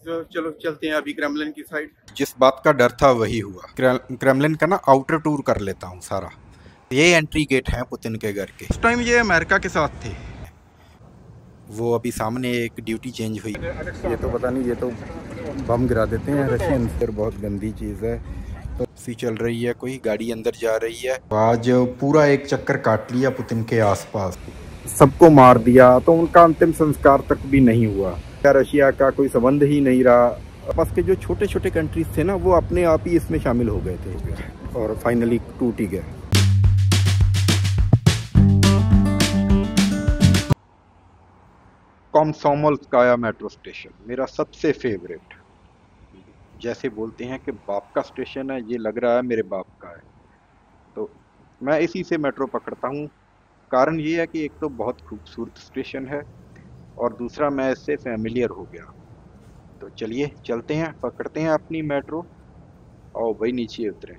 तो चलो चलते हैं अभी क्रेमलिन की साइड। जिस बात का डर था वही हुआ। क्रेमलिन का ना आउटर टूर कर लेता हूँ सारा। ये एंट्री गेट है पुतिन के घर के। उस टाइम ये अमेरिका के साथ थे। वो अभी सामने एक ड्यूटी चेंज हुई। ये तो पता नहीं, ये तो बम गिरा देते हैं रशियन। फिर बहुत गंदी चीज़ है। तो सी चल रही है, कोई गाड़ी अंदर जा रही है। आज पूरा एक चक्कर काट लिया पुतिन के आसपास। सबको मार दिया तो उनका अंतिम संस्कार तक भी नहीं हुआ। क्या रशिया का कोई संबंध ही नहीं रहा। पास के जो छोटे छोटे कंट्रीज थे ना, वो अपने आप ही इसमें शामिल हो गए थे और फाइनली टूट ही गए। कॉमसोमोल्स्काया मेट्रो स्टेशन मेरा सबसे फेवरेट। जैसे बोलते हैं कि बाप का स्टेशन है, ये लग रहा है मेरे बाप का है। तो मैं इसी से मेट्रो पकड़ता हूँ। कारण ये है कि एक तो बहुत खूबसूरत स्टेशन है और दूसरा मैं इससे फैमिलियर हो गया। तो चलिए चलते हैं, पकड़ते हैं अपनी मेट्रो और वही नीचे उतरे।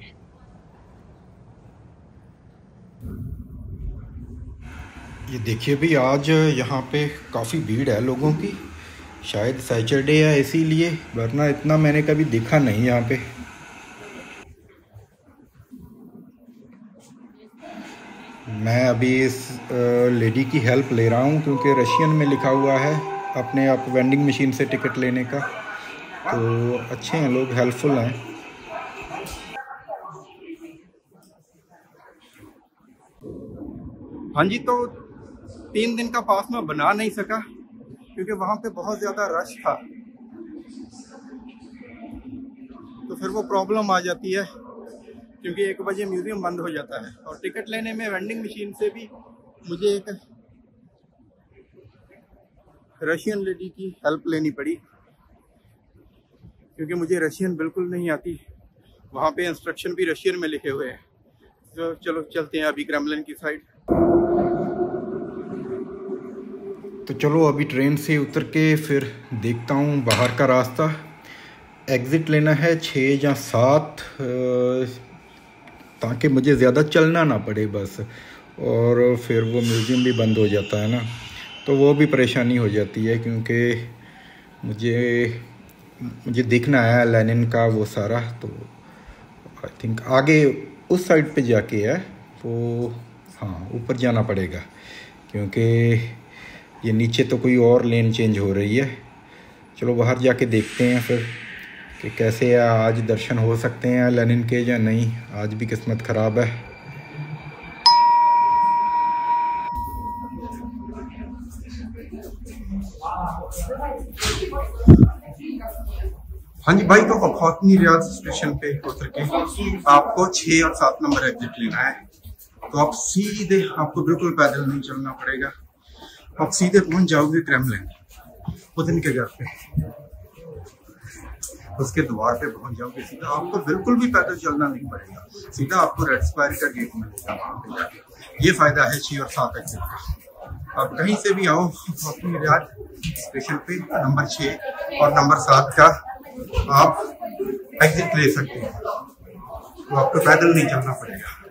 ये देखिए भी, आज यहाँ पे काफ़ी भीड़ है लोगों की। शायद सैटरडे है इसीलिए, वरना इतना मैंने कभी देखा नहीं यहाँ पे। मैं अभी इस लेडी की हेल्प ले रहा हूँ क्योंकि रशियन में लिखा हुआ है अपने आप वेंडिंग मशीन से टिकट लेने का। तो अच्छे हैं लोग, हेल्पफुल हैं। हाँ जी, तो 3 दिन का पास मैं बना नहीं सका क्योंकि वहाँ पे बहुत ज़्यादा रश था। तो फिर वो प्रॉब्लम आ जाती है क्योंकि 1 बजे म्यूज़ियम बंद हो जाता है और टिकट लेने में वेंडिंग मशीन से भी मुझे एक रशियन लेडी की हेल्प लेनी पड़ी क्योंकि मुझे रशियन बिल्कुल नहीं आती। वहाँ पे इंस्ट्रक्शन भी रशियन में लिखे हुए हैं। तो चलो चलते हैं अभी क्रेमलिन की साइड। तो चलो अभी ट्रेन से उतर के फिर देखता हूँ बाहर का रास्ता। एग्ज़िट लेना है 6 या 7, ताकि मुझे ज़्यादा चलना ना पड़े बस। और फिर वो म्यूज़ियम भी बंद हो जाता है ना, तो वो भी परेशानी हो जाती है क्योंकि मुझे देखना है लेनिन का वो सारा। तो आई थिंक आगे उस साइड पे जाके है, तो हाँ ऊपर जाना पड़ेगा क्योंकि ये नीचे तो कोई और लेन चेंज हो रही है। चलो बाहर जाके देखते हैं फिर कि कैसे आज दर्शन हो सकते हैं लेनिन के या नहीं। आज भी किस्मत ख़राब है। हाँ जी भाई, तो खौतनी रियाद स्टेशन पे उतर के आपको 6 और 7 नंबर एग्जिट लेना है। तो आप सीधे, आपको बिल्कुल पैदल नहीं चलना पड़ेगा, आप सीधे पहुंच जाओगे क्रेमलिन, पुतिन के घर पे। उसके द्वार पे पहुंच जाओगे सीधा, आपको बिल्कुल भी पैदल चलना नहीं पड़ेगा। सीधा आपको रेड स्क्वायर का गेट मिलेगा वहां पे जाके। ये फायदा है 6 और 7 एग्जिट का। आप कहीं से भी आओ, खौतनी रियाद स्टेशन पे नंबर 6 और नंबर 7 का आप एग्जिट ले सकते हैं। तो आपको पैदल नहीं चलना पड़ेगा।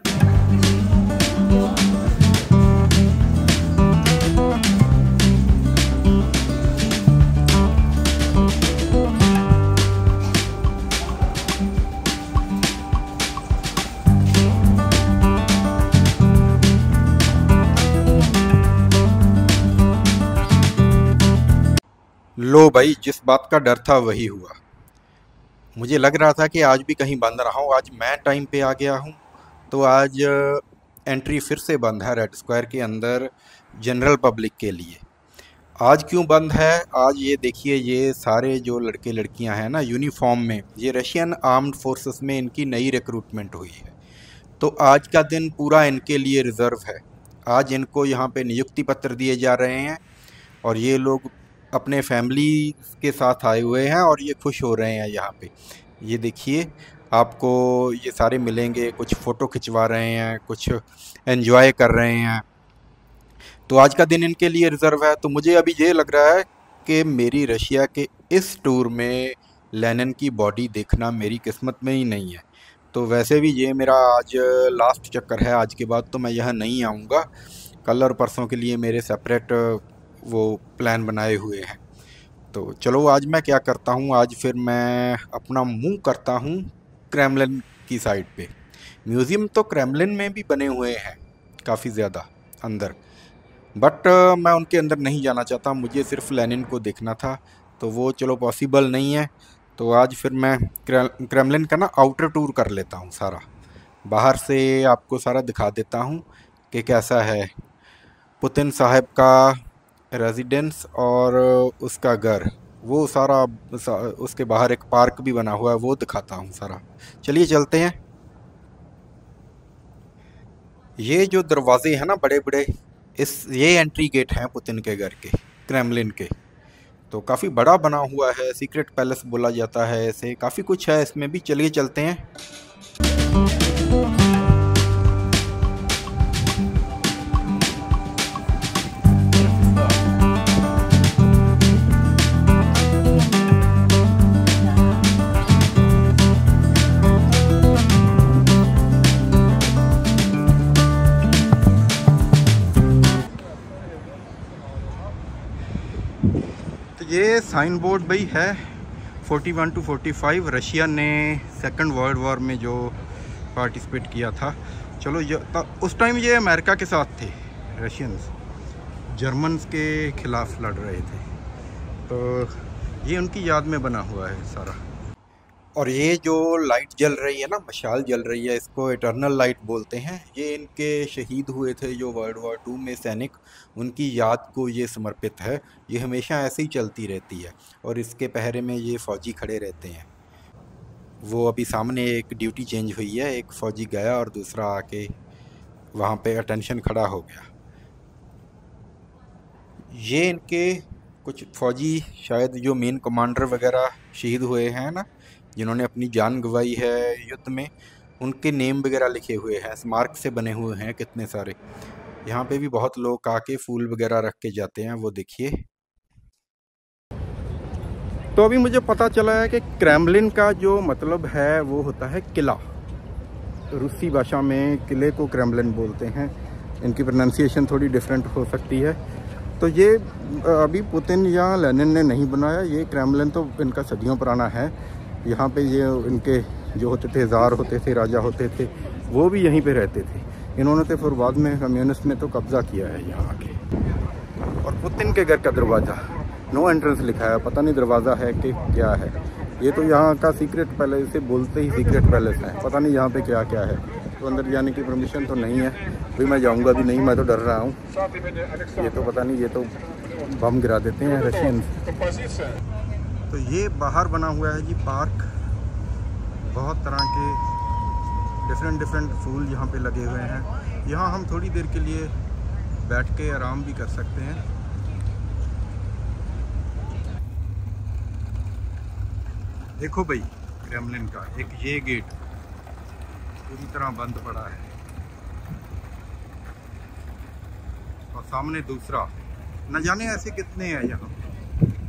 लो भाई, जिस बात का डर था वही हुआ। मुझे लग रहा था कि आज भी कहीं बंद रहा हूँ। आज मैं टाइम पे आ गया हूँ। तो आज एंट्री फिर से बंद है रेड स्क्वायर के अंदर जनरल पब्लिक के लिए। आज क्यों बंद है? आज ये देखिए, ये सारे जो लड़के लड़कियां हैं ना यूनिफॉर्म में, ये रशियन आर्म्ड फोर्सेस में इनकी नई रिक्रूटमेंट हुई है। तो आज का दिन पूरा इनके लिए रिज़र्व है। आज इनको यहाँ पे नियुक्ति पत्र दिए जा रहे हैं और ये लोग अपने फैमिली के साथ आए हुए हैं और ये खुश हो रहे हैं यहाँ पे। ये देखिए, आपको ये सारे मिलेंगे, कुछ फ़ोटो खिंचवा रहे हैं, कुछ एंजॉय कर रहे हैं। तो आज का दिन इनके लिए रिज़र्व है। तो मुझे अभी ये लग रहा है कि मेरी रशिया के इस टूर में लेनिन की बॉडी देखना मेरी किस्मत में ही नहीं है। तो वैसे भी ये मेरा आज लास्ट चक्कर है। आज के बाद तो मैं यहाँ नहीं आऊँगा। कल और परसों के लिए मेरे सेपरेट वो प्लान बनाए हुए हैं। तो चलो आज मैं क्या करता हूँ, आज फिर मैं अपना मुंह करता हूँ क्रेमलिन की साइड पे। म्यूज़ियम तो क्रेमलिन में भी बने हुए हैं काफ़ी ज़्यादा अंदर, बट मैं उनके अंदर नहीं जाना चाहता, मुझे सिर्फ लेनिन को देखना था, तो वो चलो पॉसिबल नहीं है। तो आज फिर मैं क्रेमलिन का ना आउटर टूर कर लेता हूँ सारा, बाहर से आपको सारा दिखा देता हूँ कि कैसा है पुतिन साहब का रेजिडेंस और उसका घर, वो सारा उसके बाहर एक पार्क भी बना हुआ है, वो दिखाता हूँ सारा। चलिए चलते हैं। ये जो दरवाजे हैं ना बड़े बड़े, ये एंट्री गेट हैं पुतिन के घर के, क्रेमलिन के। तो काफ़ी बड़ा बना हुआ है, सीक्रेट पैलेस बोला जाता है ऐसे, काफ़ी कुछ है इसमें भी। चलिए चलते हैं। ये साइन बोर्ड भाई है 41 to 45। रशिया ने सेकंड वर्ल्ड वॉर में जो पार्टिसिपेट किया था, चलो उस टाइम ये अमेरिका के साथ थे, रशियंस जर्मन्स के खिलाफ लड़ रहे थे, तो ये उनकी याद में बना हुआ है सारा। और ये जो लाइट जल रही है ना, मशाल जल रही है, इसको इटर्नल लाइट बोलते हैं। ये इनके शहीद हुए थे जो वर्ल्ड वॉर 2 में सैनिक, उनकी याद को ये समर्पित है। ये हमेशा ऐसे ही चलती रहती है और इसके पहरे में ये फ़ौजी खड़े रहते हैं। वो अभी सामने एक ड्यूटी चेंज हुई है, एक फ़ौजी गया और दूसरा आके वहाँ पे अटेंशन खड़ा हो गया। ये इनके कुछ फ़ौजी शायद जो मेन कमांडर वगैरह शहीद हुए हैं ना, जिन्होंने अपनी जान गंवाई है युद्ध में, उनके नेम वगैरह लिखे हुए हैं, स्मारक से बने हुए हैं कितने सारे। यहाँ पे भी बहुत लोग आके फूल वगैरह रख के जाते हैं, वो देखिए। तो अभी मुझे पता चला है कि क्रेमलिन का जो मतलब है वो होता है किला। रूसी भाषा में किले को क्रेमलिन बोलते हैं, इनकी प्रोनाउंसिएशन थोड़ी डिफरेंट हो सकती है। तो ये अभी पुतिन या लेनिन ने नहीं बनाया, ये क्रेमलिन तो इनका सदियों पुराना है। यहाँ पे ये इनके जो होते थे, ज़ार होते थे, राजा होते थे, वो भी यहीं पे रहते थे। इन्होंने तो फिर बाद में कम्युनिस्ट ने तो कब्ज़ा किया है यहाँ के। और पुतिन के घर का दरवाज़ा नो एंट्रेंस लिखा है, पता नहीं दरवाज़ा है कि क्या है। ये तो यहाँ का सीक्रेट पैलेस, इसे बोलते ही सीक्रेट पैलेस है, पता नहीं यहाँ पे क्या क्या है। तो अंदर जाने की परमिशन तो नहीं है, भाई मैं जाऊँगा भी नहीं, मैं तो डर रहा हूँ। ये तो पता नहीं, ये तो बम गिरा देते हैं रशियंस। तो ये बाहर बना हुआ है जी पार्क, बहुत तरह के डिफरेंट फूल यहाँ पे लगे हुए हैं। यहाँ हम थोड़ी देर के लिए बैठ के आराम भी कर सकते हैं। देखो भाई क्रेमलिन का एक ये गेट पूरी तरह बंद पड़ा है और सामने दूसरा, न जाने ऐसे कितने हैं यहाँ,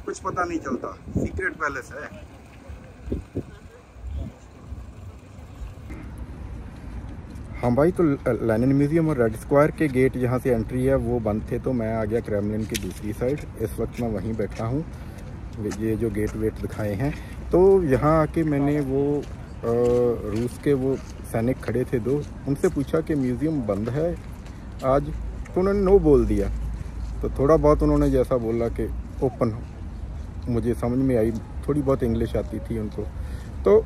कुछ पता नहीं चलता, सीक्रेट पैलेस है। हाँ भाई, तो लेनिन म्यूजियम और रेड स्क्वायर के गेट जहाँ से एंट्री है वो बंद थे, तो मैं आ गया क्रेमलिन की दूसरी साइड। इस वक्त मैं वहीं बैठा हूँ, ये जो गेट वेट दिखाए हैं। तो यहाँ आके मैंने वो रूस के वो सैनिक खड़े थे दो, उनसे पूछा कि म्यूज़ियम बंद है आज, तो उन्होंने नो बोल दिया। तो थोड़ा बहुत उन्होंने जैसा बोला कि ओपन, मुझे समझ में आई, थोड़ी बहुत इंग्लिश आती थी उनको, तो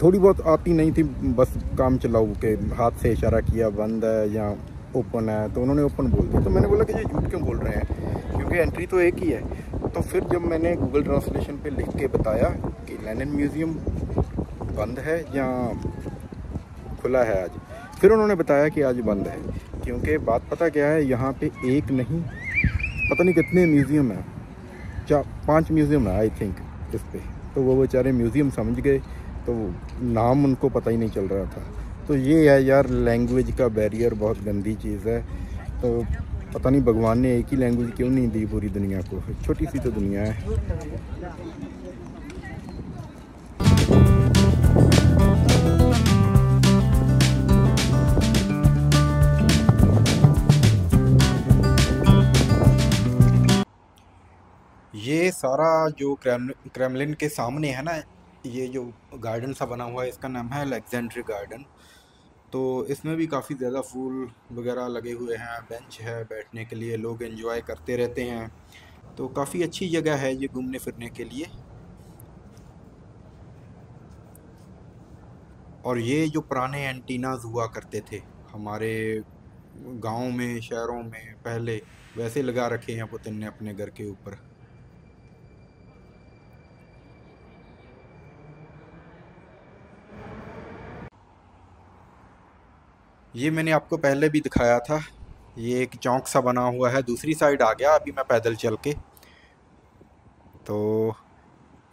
थोड़ी बहुत आती नहीं थी, बस काम चलाऊ के हाथ से इशारा किया बंद है या ओपन है, तो उन्होंने ओपन बोल दिया। तो मैंने बोला कि ये झूठ क्यों बोल रहे हैं, क्योंकि एंट्री तो एक ही है। तो फिर जब मैंने गूगल ट्रांसलेशन पे लिख के बताया कि लेनिन म्यूज़ियम बंद है या खुला है आज, फिर उन्होंने बताया कि आज बंद है। क्योंकि बात पता क्या है, यहाँ पे एक नहीं पता नहीं कितने म्यूज़ियम हैं, 4-5 म्यूज़ियम है आई थिंक इस पे। तो वो बेचारे म्यूज़ियम समझ गए, तो नाम उनको पता ही नहीं चल रहा था। तो ये है यार, लैंग्वेज का बैरियर बहुत गंदी चीज़ है। तो पता नहीं भगवान ने एक ही लैंग्वेज क्यों नहीं दी पूरी दुनिया को, छोटी सी तो दुनिया है। ये सारा जो क्रेमलिन के सामने है ना, ये जो गार्डन सा बना हुआ है, इसका नाम है अलेक्जेंड्री गार्डन। तो इसमें भी काफ़ी ज़्यादा फूल वगैरह लगे हुए हैं, बेंच है बैठने के लिए, लोग एंजॉय करते रहते हैं। तो काफ़ी अच्छी जगह है ये घूमने फिरने के लिए। और ये जो पुराने एंटीनाज हुआ करते थे हमारे गाँव में, शहरों में, पहले वैसे लगा रखे हैं पुतिन ने अपने घर के ऊपर। ये मैंने आपको पहले भी दिखाया था, ये एक चौक सा बना हुआ है, दूसरी साइड आ गया अभी मैं पैदल चल के। तो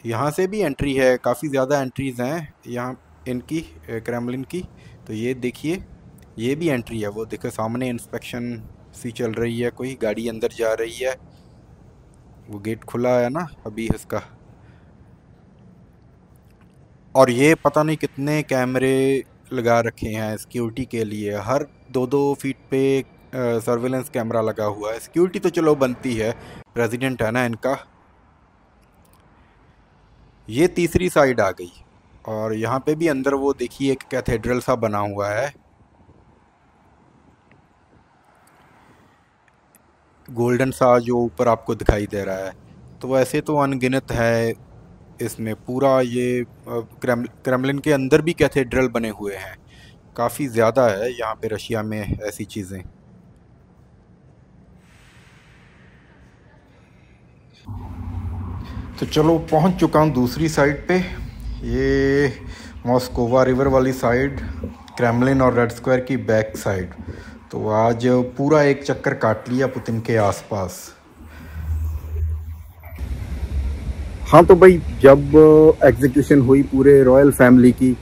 यहाँ से भी एंट्री है, काफ़ी ज़्यादा एंट्रीज़ हैं यहाँ इनकी, क्रेमलिन की। तो ये देखिए, ये भी एंट्री है, वो देखो सामने इंस्पेक्शन सी चल रही है, कोई गाड़ी अंदर जा रही है, वो गेट खुला है ना अभी इसका। और ये पता नहीं कितने कैमरे लगा रखे हैं सिक्योरिटी के लिए, हर 2-2 फीट पे सर्विलेंस कैमरा लगा हुआ है। सिक्योरिटी तो चलो बनती है, प्रेसिडेंट है ना इनका। ये तीसरी साइड आ गई, और यहाँ पे भी अंदर वो देखिए एक कैथेड्रल सा बना हुआ है, गोल्डन सा जो ऊपर आपको दिखाई दे रहा है। तो वैसे तो अनगिनत है इसमें, पूरा ये क्रेमलिन के अंदर भी कैथेड्रल बने हुए हैं, काफ़ी ज़्यादा है यहाँ पे रशिया में ऐसी चीज़ें। तो चलो पहुँच चुका हूँ दूसरी साइड पे, ये मॉस्कोवा रिवर वाली साइड, क्रेमलिन और रेड स्क्वायर की बैक साइड। तो आज पूरा एक चक्कर काट लिया पुतिन के आसपास। हाँ तो भाई, जब एग्जीक्यूशन हुई पूरे रॉयल फैमिली की,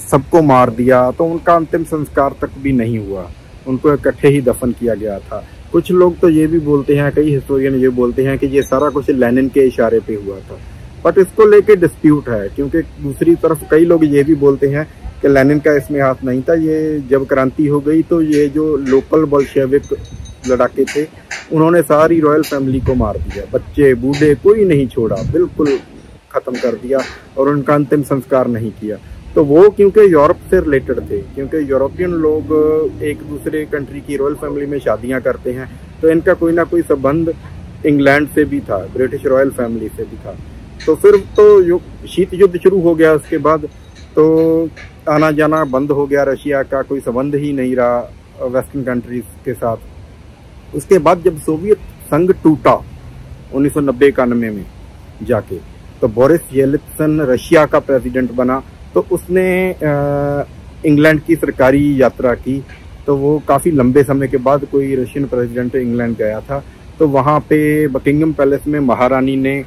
सबको मार दिया, तो उनका अंतिम संस्कार तक भी नहीं हुआ, उनको इकट्ठे ही दफन किया गया था। कुछ लोग तो ये भी बोलते हैं, कई हिस्टोरियन ये बोलते हैं कि ये सारा कुछ लेनिन के इशारे पे हुआ था, बट इसको लेके डिस्प्यूट है, क्योंकि दूसरी तरफ कई लोग ये भी बोलते हैं कि लेनिन का इसमें हाथ नहीं था। ये जब क्रांति हो गई तो ये जो लोकल बोल्शेविक लड़ाके थे, उन्होंने सारी रॉयल फैमिली को मार दिया, बच्चे बूढ़े कोई नहीं छोड़ा, बिल्कुल ख़त्म कर दिया, और उनका अंतिम संस्कार नहीं किया। तो वो क्योंकि यूरोप से रिलेटेड थे, क्योंकि यूरोपियन लोग एक दूसरे कंट्री की रॉयल फैमिली में शादियां करते हैं, तो इनका कोई ना कोई संबंध इंग्लैंड से भी था, ब्रिटिश रॉयल फैमिली से भी था। तो फिर तो शीत युद्ध शुरू हो गया, उसके बाद तो आना जाना बंद हो गया, रशिया का कोई संबंध ही नहीं रहा वेस्टर्न कंट्रीज के साथ। उसके बाद जब सोवियत संघ टूटा 1990-91 में जाके, तो बोरिस येल्त्सिन रशिया का प्रेसिडेंट बना। तो उसने इंग्लैंड की सरकारी यात्रा की, तो वो काफ़ी लंबे समय के बाद कोई रशियन प्रेसिडेंट इंग्लैंड गया था। तो वहाँ पे बकिंगम पैलेस में महारानी ने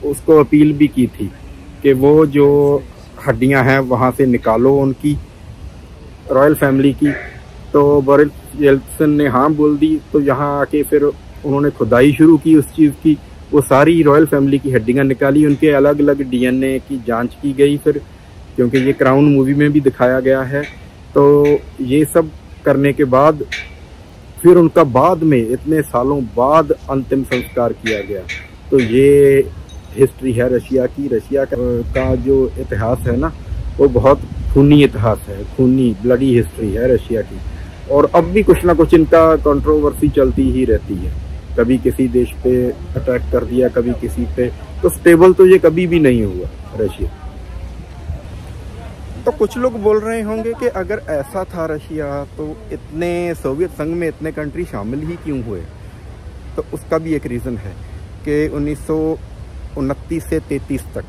उसको अपील भी की थी कि वो जो हड्डियां हैं वहाँ से निकालो उनकी, रॉयल फैमिली की। तो बोरिस येल्त्सिन ने हाँ बोल दी। तो यहाँ आके फिर उन्होंने खुदाई शुरू की उस चीज़ की, वो सारी रॉयल फैमिली की हड्डियां निकाली, उनके अलग अलग डीएनए की जांच की गई फिर, क्योंकि ये क्राउन मूवी में भी दिखाया गया है। तो ये सब करने के बाद फिर उनका बाद में इतने सालों बाद अंतिम संस्कार किया गया। तो ये हिस्ट्री है रशिया की। रशिया का जो इतिहास है ना, वो बहुत खूनी इतिहास है, खूनी ब्लडी हिस्ट्री है रशिया की। और अब भी कुछ ना कुछ इनका कंट्रोवर्सी चलती ही रहती है, कभी किसी देश पे अटैक कर दिया, कभी किसी पे। तो स्टेबल तो ये कभी भी नहीं हुआ रशिया। तो कुछ लोग बोल रहे होंगे कि अगर ऐसा था रशिया, तो इतने सोवियत संघ में इतने कंट्री शामिल ही क्यों हुए। तो उसका भी एक रीज़न है कि 1929 से 33 तक,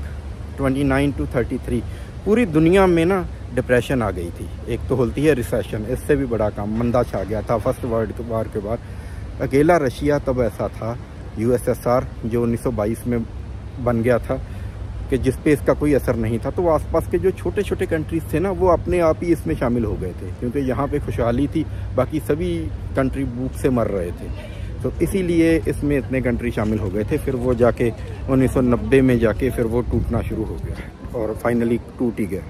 29 to 33, पूरी दुनिया में ना डिप्रेशन आ गई थी। एक तो होती है रिसेशन, इससे भी बड़ा काम मंदा छा गया था फर्स्ट वर्ल्ड वार के बाद। अकेला रशिया तब ऐसा था, यूएसएसआर जो 1922 में बन गया था, कि जिस पे इसका कोई असर नहीं था। तो आसपास के जो छोटे छोटे कंट्रीज थे ना, वो अपने आप ही इसमें शामिल हो गए थे, क्योंकि यहाँ पे खुशहाली थी, बाकी सभी कंट्री भूख से मर रहे थे। तो इसीलिए इसमें इतने कंट्री शामिल हो गए थे। फिर वो जाके 1990 में जाके फिर वो टूटना शुरू हो गया, और फाइनली टूट ही गया।